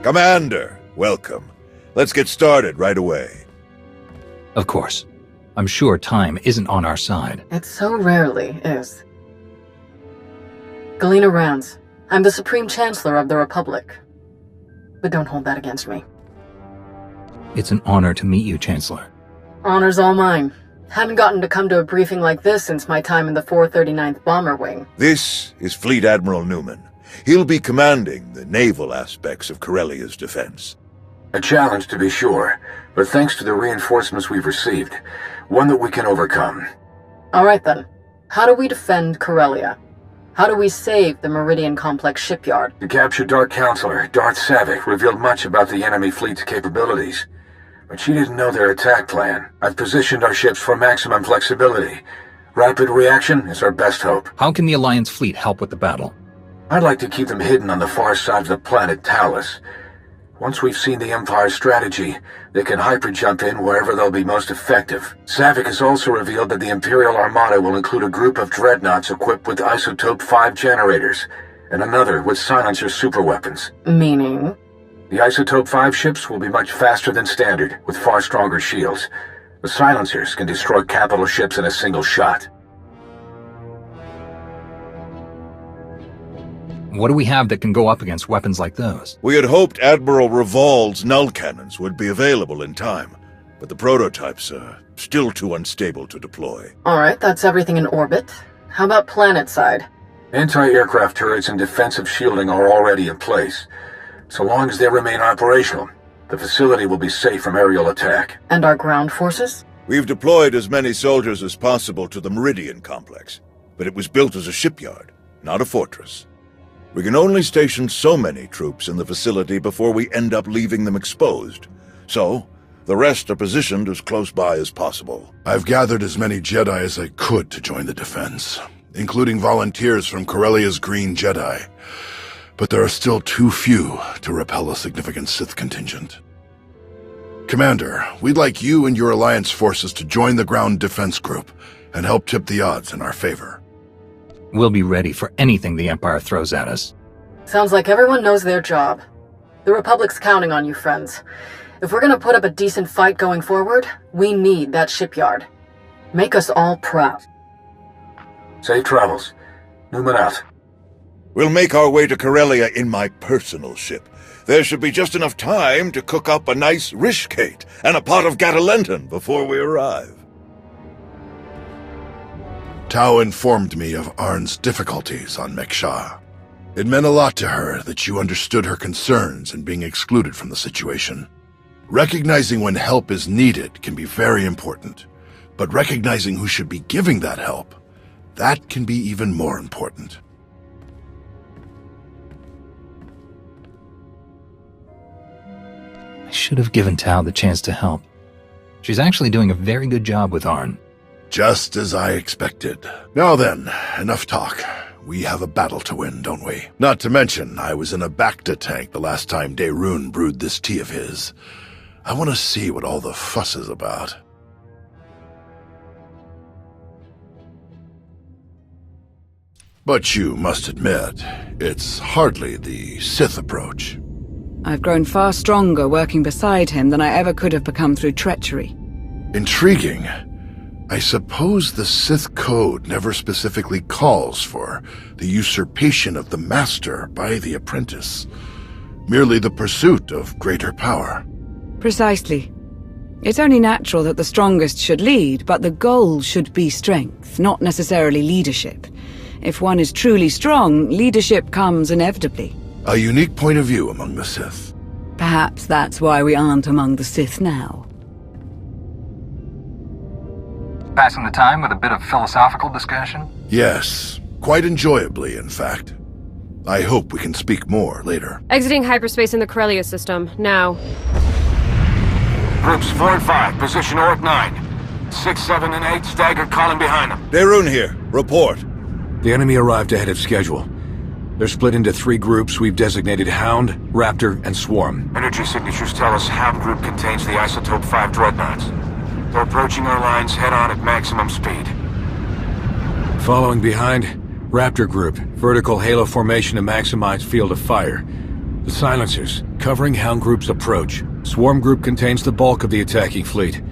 Commander, welcome. Let's get started right away. Of course. I'm sure time isn't on our side. It so rarely is. Galena Rands. I'm the Supreme Chancellor of the Republic. But don't hold that against me. It's an honor to meet you, Chancellor. Honor's all mine. Haven't gotten to come to a briefing like this since my time in the 439th Bomber Wing. This is Fleet Admiral Newman. He'll be commanding the naval aspects of Corellia's defense. A challenge, to be sure, but thanks to the reinforcements we've received, one that we can overcome. All right then. How do we defend Corellia? How do we save the Meridian Complex shipyard? The captured Dark Counselor, Darth Savick, revealed much about the enemy fleet's capabilities, but she didn't know their attack plan. I've positioned our ships for maximum flexibility. Rapid reaction is our best hope. How can the Alliance fleet help with the battle? I'd like to keep them hidden on the far side of the planet Talos. Once we've seen the Empire's strategy, they can hyper-jump in wherever they'll be most effective. Savick has also revealed that the Imperial Armada will include a group of dreadnoughts equipped with Isotope 5 generators, and another with silencer superweapons. Meaning? The Isotope 5 ships will be much faster than standard, with far stronger shields. The silencers can destroy capital ships in a single shot. What do we have that can go up against weapons like those? We had hoped Admiral Revol's null cannons would be available in time, but the prototypes are still too unstable to deploy. All right, that's everything in orbit. How about planet side? Anti-aircraft turrets and defensive shielding are already in place. So long as they remain operational, the facility will be safe from aerial attack. And our ground forces? We've deployed as many soldiers as possible to the Meridian Complex, but it was built as a shipyard, not a fortress. We can only station so many troops in the facility before we end up leaving them exposed. So, the rest are positioned as close by as possible. I've gathered as many Jedi as I could to join the defense, including volunteers from Corellia's Green Jedi. But there are still too few to repel a significant Sith contingent. Commander, we'd like you and your Alliance forces to join the ground defense group and help tip the odds in our favor. We'll be ready for anything the Empire throws at us. Sounds like everyone knows their job. The Republic's counting on you, friends. If we're gonna put up a decent fight going forward, we need that shipyard. Make us all proud. Safe travels. Newman out. We'll make our way to Corellia in my personal ship. There should be just enough time to cook up a nice rishkate and a pot of Gatalenton before we arrive. Tau informed me of Arn's difficulties on Meksha. It meant a lot to her that you understood her concerns in being excluded from the situation. Recognizing when help is needed can be very important, but recognizing who should be giving that help, that can be even more important. I should have given Tau the chance to help. She's actually doing a very good job with Arn. Just as I expected. Now then, enough talk. We have a battle to win, don't we? Not to mention, I was in a Bacta tank the last time Daerun brewed this tea of his. I want to see what all the fuss is about. But you must admit, it's hardly the Sith approach. I've grown far stronger working beside him than I ever could have become through treachery. Intriguing. I suppose the Sith Code never specifically calls for the usurpation of the Master by the apprentice, merely the pursuit of greater power. Precisely. It's only natural that the strongest should lead, but the goal should be strength, not necessarily leadership. If one is truly strong, leadership comes inevitably. A unique point of view among the Sith. Perhaps that's why we aren't among the Sith now. Passing the time with a bit of philosophical discussion? Yes, quite enjoyably, in fact. I hope we can speak more later. Exiting hyperspace in the Corellia system, now. Groups 4 and 5, position Orc 9. 6, 7, and 8, staggered column behind them. Daerun here. Report. The enemy arrived ahead of schedule. They're split into 3 groups we've designated Hound, Raptor, and Swarm. Energy signatures tell us Hound group contains the Isotope 5 dreadnoughts. They're approaching our lines head-on at maximum speed. Following behind, Raptor group, vertical halo formation to maximize field of fire. The silencers, covering Hound Group's approach. Swarm Group contains the bulk of the attacking fleet.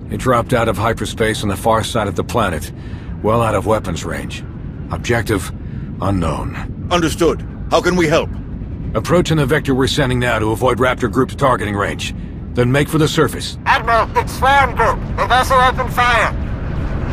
It dropped out of hyperspace on the far side of the planet, well out of weapons range. Objective, unknown. Understood. How can we help? Approaching the vector we're sending now to avoid Raptor Group's targeting range. Then make for the surface. Admiral, it's Swarm Group. The vessel opened fire.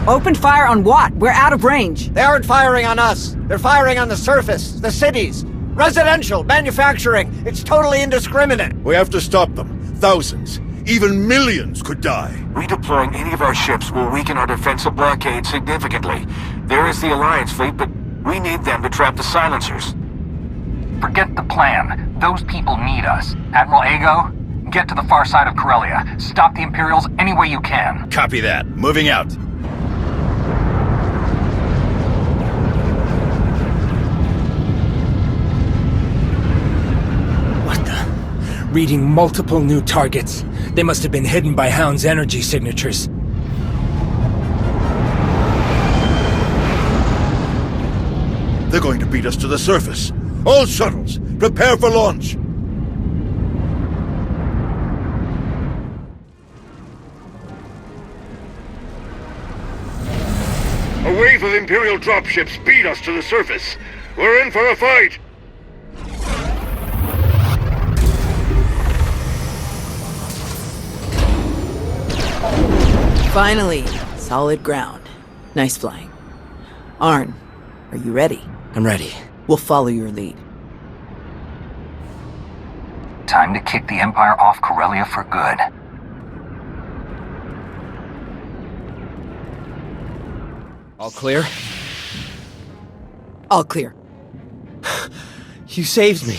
Opened fire on what? We're out of range. They aren't firing on us. They're firing on the surface, the cities. Residential, manufacturing. It's totally indiscriminate. We have to stop them. Thousands, even millions could die. Redeploying any of our ships will weaken our defensive blockade significantly. There is the Alliance fleet, but we need them to trap the silencers. Forget the plan. Those people need us. Admiral Ego, get to the far side of Corellia. Stop the Imperials any way you can. Copy that. Moving out. Reading multiple new targets. They must have been hidden by Hound's energy signatures. They're going to beat us to the surface. All shuttles, prepare for launch. A wave of Imperial dropships beat us to the surface. We're in for a fight. Finally, solid ground. Nice flying. Arn, are you ready? I'm ready. We'll follow your lead. Time to kick the Empire off Corellia for good. All clear? All clear. You saved me.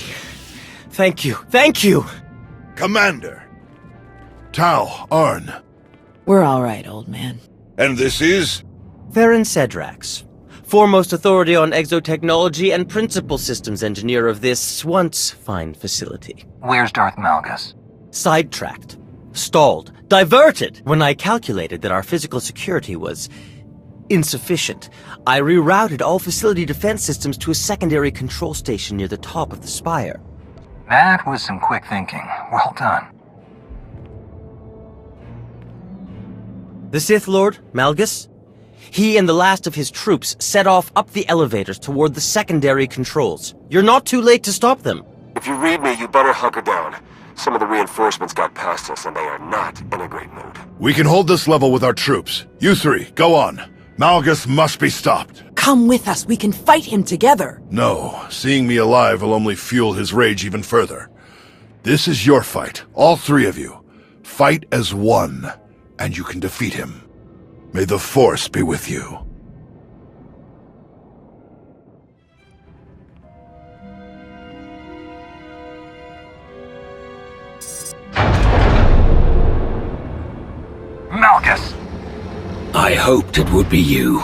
Thank you. Thank you! Commander. Tau, Arn. We're all right, old man. And this is? Farron Cedrax, foremost authority on exotechnology and principal systems engineer of this once fine facility. Where's Darth Malgus? Sidetracked, stalled, diverted. When I calculated that our physical security was insufficient, I rerouted all facility defense systems to a secondary control station near the top of the spire. That was some quick thinking. Well done. The Sith Lord, Malgus? He and the last of his troops set off up the elevators toward the secondary controls. You're not too late to stop them. If you read me, you better hunker down. Some of the reinforcements got past us, and they are not in a great mood. We can hold this level with our troops. You three, go on. Malgus must be stopped. Come with us. We can fight him together. No, seeing me alive will only fuel his rage even further. This is your fight, all three of you. Fight as one, and you can defeat him. May the Force be with you. Malgus! I hoped it would be you.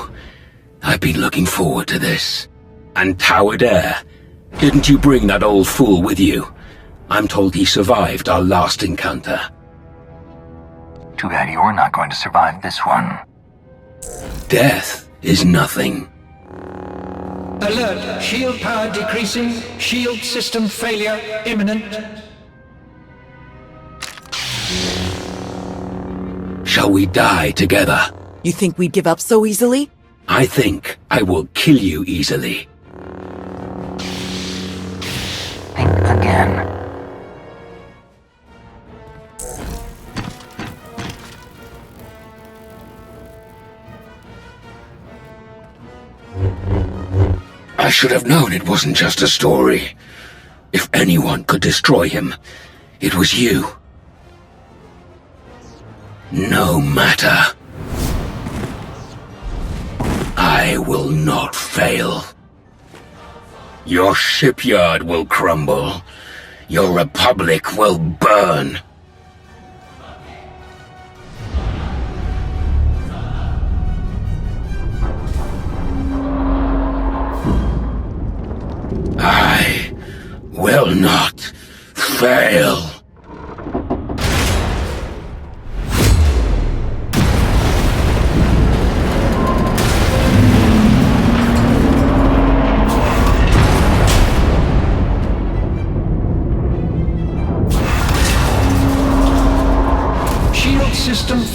I've been looking forward to this. And Towered Air. Didn't you bring that old fool with you? I'm told he survived our last encounter. Too bad you're not going to survive this one. Death is nothing. Alert! Shield power decreasing. Shield system failure imminent. Shall we die together? You think we'd give up so easily? I think I will kill you easily. Think again. I should have known it wasn't just a story. If anyone could destroy him, it was you. No matter. I will not fail. Your shipyard will crumble. Your republic will burn. I will not fail.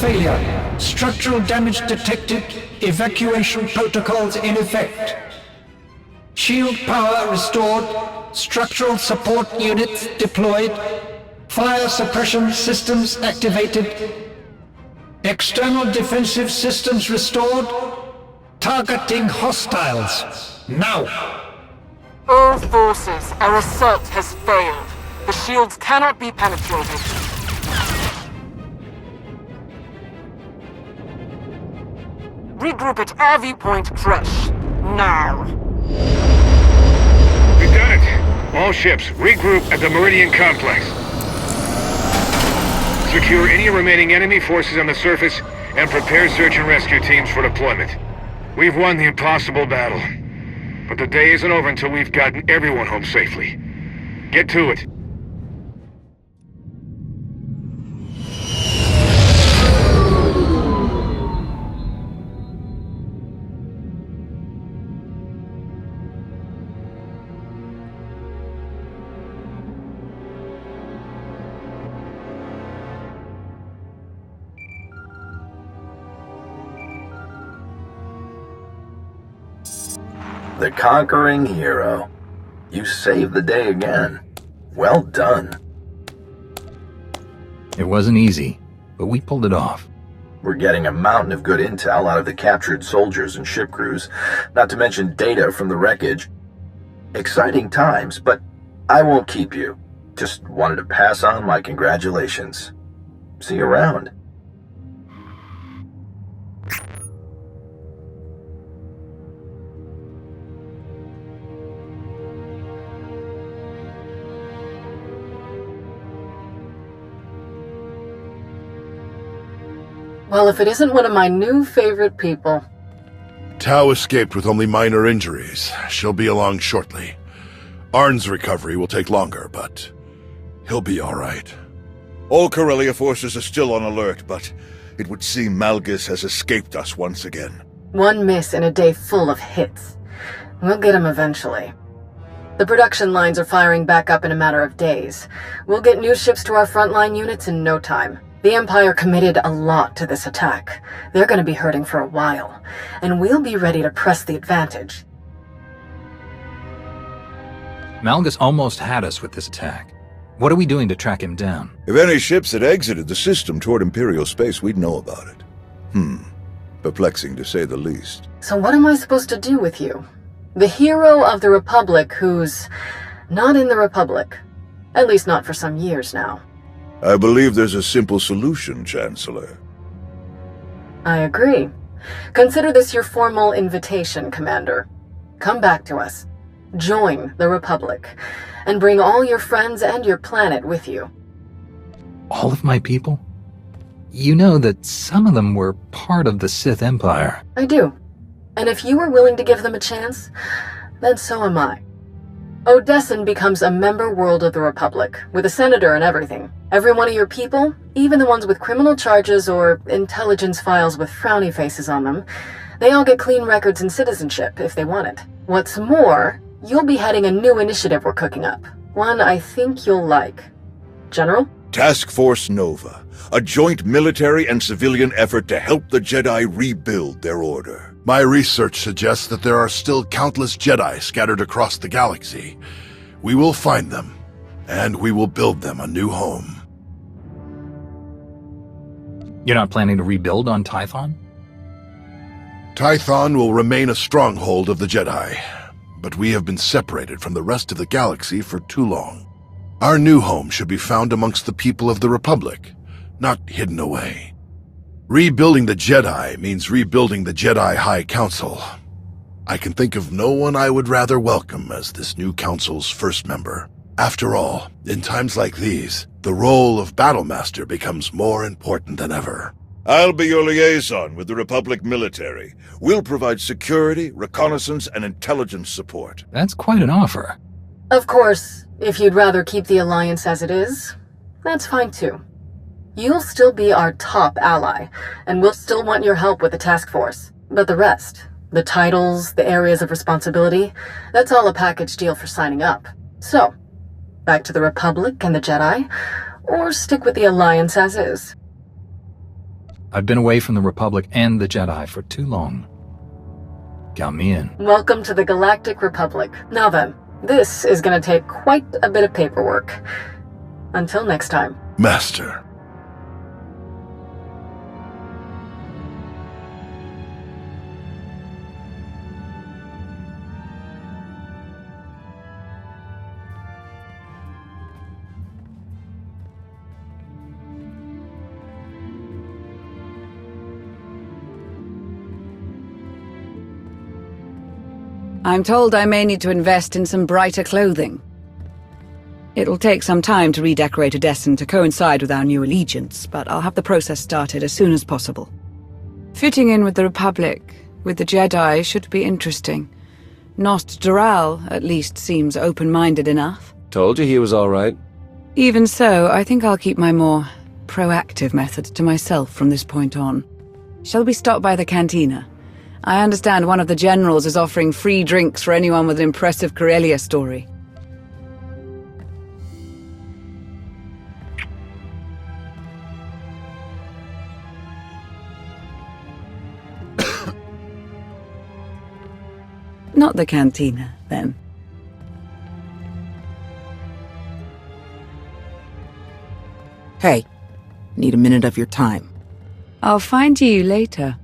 failure. Structural damage detected. Evacuation protocols in effect. Shield power restored. Structural support units deployed. Fire suppression systems activated. External defensive systems restored. Targeting hostiles. Now! All forces, our assault has failed. The shields cannot be penetrated. Regroup at RV Point fresh. Now. We've done it! All ships, regroup at the Meridian Complex. Secure any remaining enemy forces on the surface and prepare search and rescue teams for deployment. We've won the impossible battle. But the day isn't over until we've gotten everyone home safely. Get to it. The conquering hero. You saved the day again. Well done. It wasn't easy, but we pulled it off. We're getting a mountain of good intel out of the captured soldiers and ship crews, not to mention data from the wreckage. Exciting times, but I won't keep you. Just wanted to pass on my congratulations. See you around. Well, if it isn't one of my new favorite people. Tau escaped with only minor injuries. She'll be along shortly. Arn's recovery will take longer, but he'll be all right. All Corellia forces are still on alert, but it would seem Malgus has escaped us once again. One miss in a day full of hits. We'll get him eventually. The production lines are firing back up in a matter of days. We'll get new ships to our frontline units in no time. The Empire committed a lot to this attack. They're going to be hurting for a while, and we'll be ready to press the advantage. Malgus almost had us with this attack. What are we doing to track him down? If any ships had exited the system toward Imperial space, we'd know about it. Perplexing to say the least. So what am I supposed to do with you? The hero of the Republic who's not in the Republic. At least not for some years now. I believe there's a simple solution, Chancellor. I agree. Consider this your formal invitation, Commander. Come back to us. Join the Republic. And bring all your friends and your planet with you. All of my people? You know that some of them were part of the Sith Empire. I do. And if you were willing to give them a chance, then so am I. Odessan becomes a member world of the Republic, with a senator and everything. Every one of your people, even the ones with criminal charges or intelligence files with frowny faces on them, they all get clean records and citizenship if they want it. What's more, you'll be heading a new initiative we're cooking up. One I think you'll like. General? Task Force Nova, a joint military and civilian effort to help the Jedi rebuild their order. My research suggests that there are still countless Jedi scattered across the galaxy. We will find them, and we will build them a new home. You're not planning to rebuild on Tython? Tython will remain a stronghold of the Jedi, but we have been separated from the rest of the galaxy for too long. Our new home should be found amongst the people of the Republic, not hidden away. Rebuilding the Jedi means rebuilding the Jedi High Council. I can think of no one I would rather welcome as this new council's first member. After all, in times like these, the role of Battlemaster becomes more important than ever. I'll be your liaison with the Republic military. We'll provide security, reconnaissance, and intelligence support. That's quite an offer. Of course, if you'd rather keep the Alliance as it is, that's fine too. You'll still be our top ally, and we'll still want your help with the task force. But the rest, the titles, the areas of responsibility, that's all a package deal for signing up. So, back to the Republic and the Jedi, or stick with the Alliance as is. I've been away from the Republic and the Jedi for too long. Count me in. Welcome to the Galactic Republic. Now then, this is gonna take quite a bit of paperwork. Until next time. Master. I'm told I may need to invest in some brighter clothing. It'll take some time to redecorate Odessen to coincide with our new allegiance, but I'll have the process started as soon as possible. Fitting in with the Republic, with the Jedi, should be interesting. Nost Doral, at least, seems open-minded enough. Told you he was all right. Even so, I think I'll keep my more proactive methods to myself from this point on. Shall we stop by the cantina? I understand one of the generals is offering free drinks for anyone with an impressive Corellia story. Not the cantina, then. Hey, need a minute of your time. I'll find you later.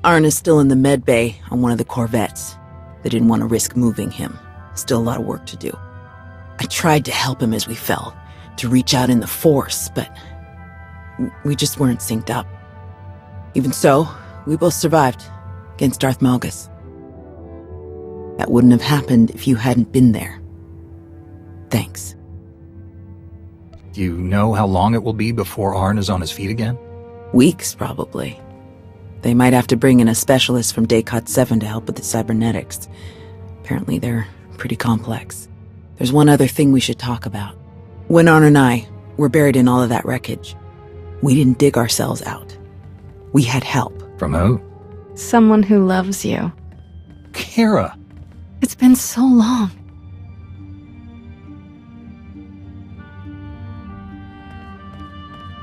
Arn is still in the med bay on one of the Corvettes. They didn't want to risk moving him. Still a lot of work to do. I tried to help him as we fell, to reach out in the Force, but we just weren't synced up. Even so, we both survived against Darth Malgus. That wouldn't have happened if you hadn't been there. Thanks. Do you know how long it will be before Arn is on his feet again? Weeks, probably. They might have to bring in a specialist from Daycot 7 to help with the cybernetics. Apparently they're pretty complex. There's one other thing we should talk about. When Arn and I were buried in all of that wreckage, we didn't dig ourselves out. We had help. From who? Someone who loves you. Kara! It's been so long.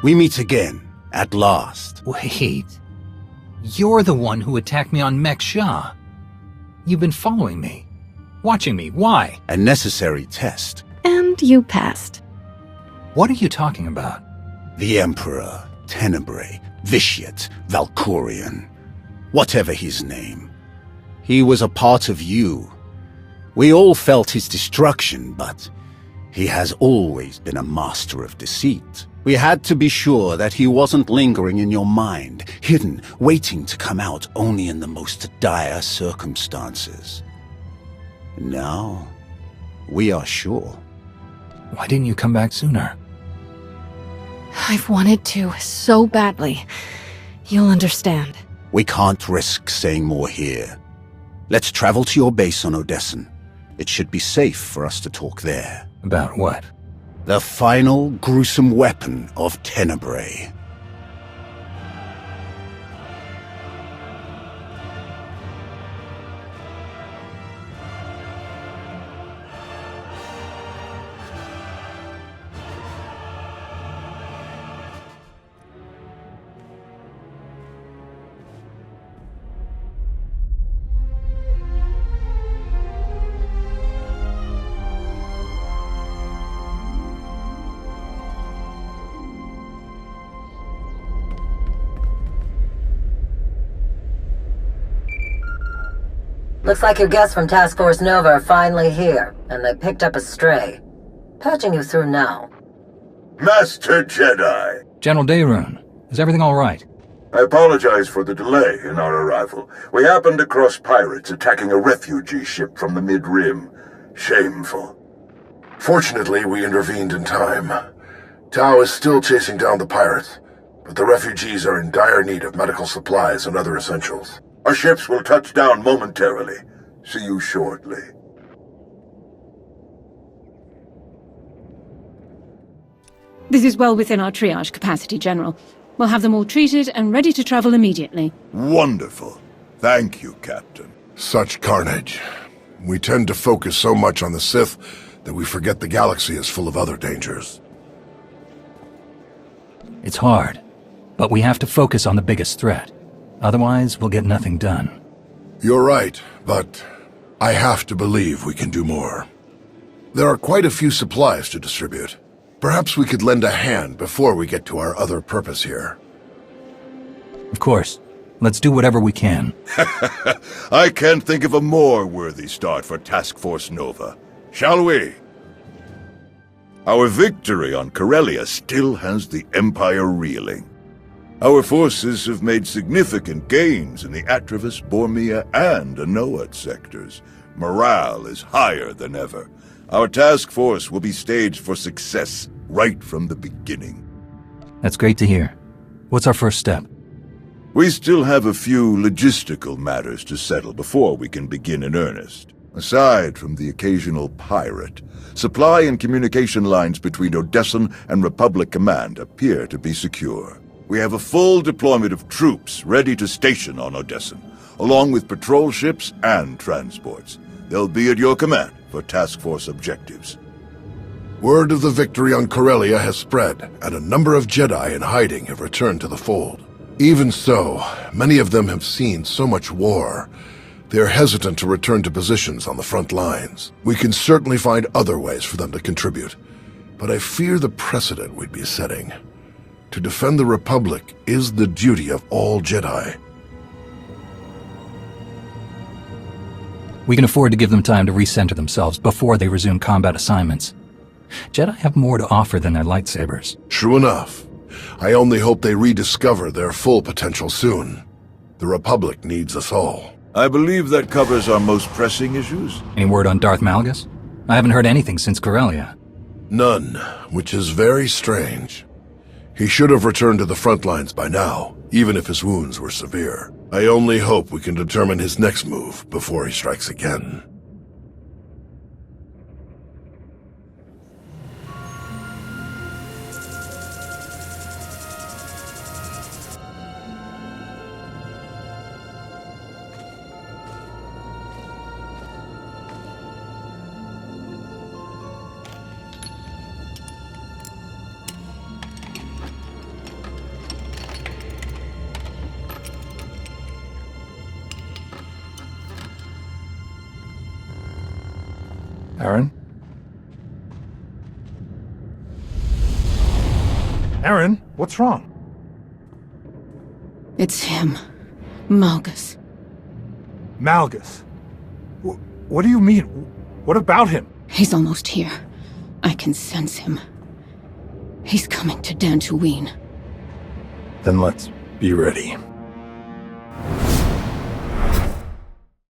We meet again, at last. Wait. You're the one who attacked me on Mek Shah. You've been following me. Watching me. Why? A necessary test. And you passed. What are you talking about? The Emperor, Tenebrae, Vitiate, Valkorion. Whatever his name. He was a part of you. We all felt his destruction, but he has always been a master of deceit. We had to be sure that he wasn't lingering in your mind, hidden, waiting to come out only in the most dire circumstances. Now, we are sure. Why didn't you come back sooner? I've wanted to so badly. You'll understand. We can't risk saying more here. Let's travel to your base on Odessen. It should be safe for us to talk there. About what? The final gruesome weapon of Tenebrae. Looks like your guests from Task Force Nova are finally here, and they picked up a stray. Patching you through now. Master Jedi! General Daerun, is everything all right? I apologize for the delay in our arrival. We happened across pirates attacking a refugee ship from the Mid-Rim. Shameful. Fortunately, we intervened in time. Tau is still chasing down the pirates, but the refugees are in dire need of medical supplies and other essentials. Our ships will touch down momentarily. See you shortly. This is well within our triage capacity, General. We'll have them all treated and ready to travel immediately. Wonderful. Thank you, Captain. Such carnage. We tend to focus so much on the Sith that we forget the galaxy is full of other dangers. It's hard. But we have to focus on the biggest threat. Otherwise, we'll get nothing done. You're right, but I have to believe we can do more. There are quite a few supplies to distribute. Perhaps we could lend a hand before we get to our other purpose here. Of course. Let's do whatever we can. I can't think of a more worthy start for Task Force Nova. Shall we? Our victory on Corellia still has the Empire reeling. Our forces have made significant gains in the Atravis, Bormia, and Anoat sectors. Morale is higher than ever. Our task force will be staged for success right from the beginning. That's great to hear. What's our first step? We still have a few logistical matters to settle before we can begin in earnest. Aside from the occasional pirate, supply and communication lines between Odessan and Republic Command appear to be secure. We have a full deployment of troops ready to station on Odessan, along with patrol ships and transports. They'll be at your command for task force objectives. Word of the victory on Corellia has spread, and a number of Jedi in hiding have returned to the fold. Even so, many of them have seen so much war, they are hesitant to return to positions on the front lines. We can certainly find other ways for them to contribute, but I fear the precedent we'd be setting. To defend the Republic is the duty of all Jedi. We can afford to give them time to recenter themselves before they resume combat assignments. Jedi have more to offer than their lightsabers. True enough. I only hope they rediscover their full potential soon. The Republic needs us all. I believe that covers our most pressing issues. Any word on Darth Malgus? I haven't heard anything since Corellia. None, which is very strange. He should have returned to the front lines by now, even if his wounds were severe. I only hope we can determine his next move before he strikes again. Aaron? Aaron, what's wrong? It's him. Malgus. Malgus? What do you mean? What about him? He's almost here. I can sense him. He's coming to Dantooine. Then let's be ready.